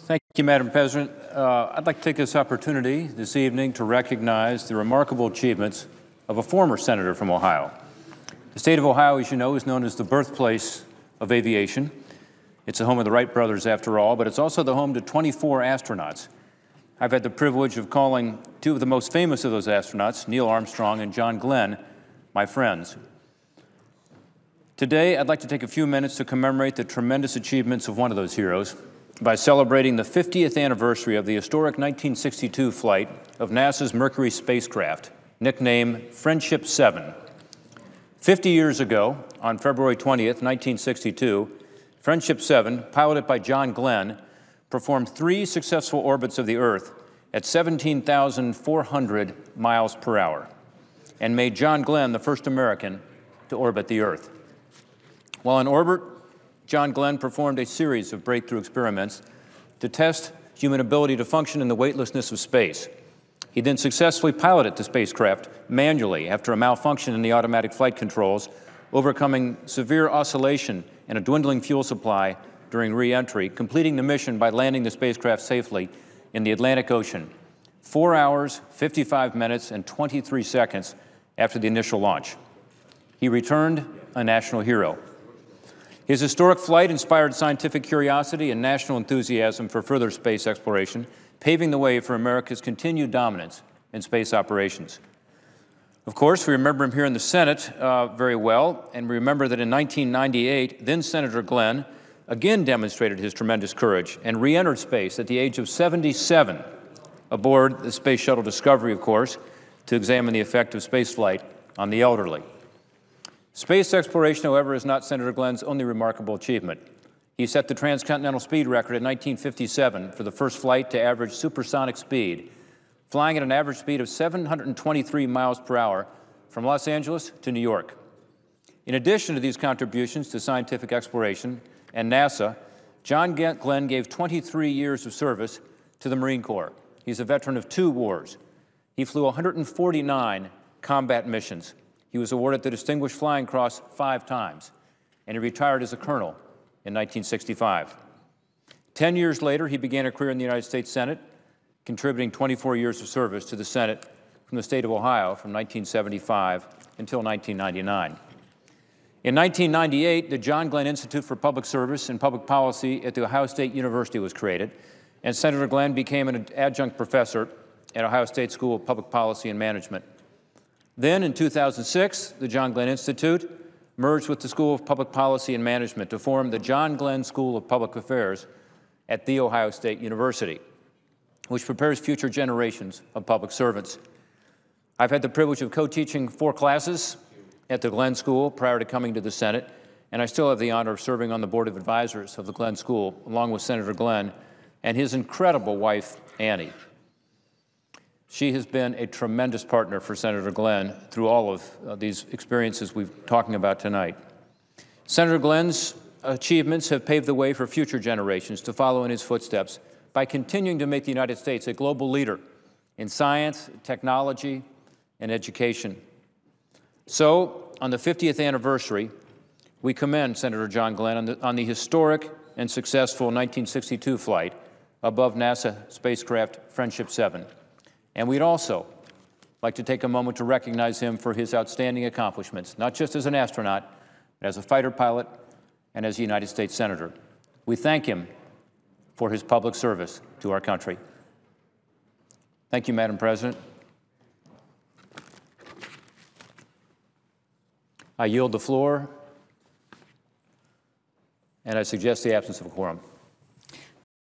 Thank you, Madam President. I'd like to take this opportunity this evening to recognize the remarkable achievements of a former senator from Ohio. The state of Ohio, as you know, is known as the birthplace of aviation. It's the home of the Wright brothers, after all, but it's also the home to 24 astronauts. I've had the privilege of calling two of the most famous of those astronauts, Neil Armstrong and John Glenn, my friends. Today, I'd like to take a few minutes to commemorate the tremendous achievements of one of those heroes by celebrating the 50th anniversary of the historic 1962 flight of NASA's Mercury spacecraft, nicknamed Friendship 7. 50 years ago, on February 20th, 1962, Friendship 7, piloted by John Glenn, performed 3 successful orbits of the Earth at 17,400 miles per hour and made John Glenn the first American to orbit the Earth. While in orbit, John Glenn performed a series of breakthrough experiments to test human ability to function in the weightlessness of space. He then successfully piloted the spacecraft manually after a malfunction in the automatic flight controls, overcoming severe oscillation and a dwindling fuel supply during re-entry, completing the mission by landing the spacecraft safely in the Atlantic Ocean, 4 hours, 55 minutes, and 23 seconds after the initial launch. He returned a national hero. His historic flight inspired scientific curiosity and national enthusiasm for further space exploration, paving the way for America's continued dominance in space operations. Of course, we remember him here in the Senate very well, and we remember that in 1998, then Senator Glenn again demonstrated his tremendous courage and re-entered space at the age of 77 aboard the Space Shuttle Discovery, of course, to examine the effect of spaceflight on the elderly. Space exploration, however, is not Senator Glenn's only remarkable achievement. He set the transcontinental speed record in 1957 for the first flight to average supersonic speed, flying at an average speed of 723 miles per hour from Los Angeles to New York. In addition to these contributions to scientific exploration and NASA, John Glenn gave 23 years of service to the Marine Corps. He's a veteran of 2 wars. He flew 149 combat missions. He was awarded the Distinguished Flying Cross 5 times, and he retired as a colonel in 1965. 10 years later, he began a career in the United States Senate, contributing 24 years of service to the Senate from the state of Ohio from 1975 until 1999. In 1998, the John Glenn Institute for Public Service and Public Policy at The Ohio State University was created, and Senator Glenn became an adjunct professor at Ohio State School of Public Policy and Management. Then, in 2006, the John Glenn Institute merged with the School of Public Policy and Management to form the John Glenn School of Public Affairs at The Ohio State University, which prepares future generations of public servants. I've had the privilege of co-teaching 4 classes at the Glenn School prior to coming to the Senate, and I still have the honor of serving on the Board of Advisors of the Glenn School, along with Senator Glenn and his incredible wife, Annie. She has been a tremendous partner for Senator Glenn through all of these experiences we're talking about tonight. Senator Glenn's achievements have paved the way for future generations to follow in his footsteps by continuing to make the United States a global leader in science, technology, and education. So, on the 50th anniversary, we commend Senator John Glenn on the historic and successful 1962 flight above NASA spacecraft Friendship 7. And we'd also like to take a moment to recognize him for his outstanding accomplishments, not just as an astronaut, but as a fighter pilot and as a United States Senator. We thank him for his public service to our country. Thank you, Madam President. I yield the floor, and I suggest the absence of a quorum.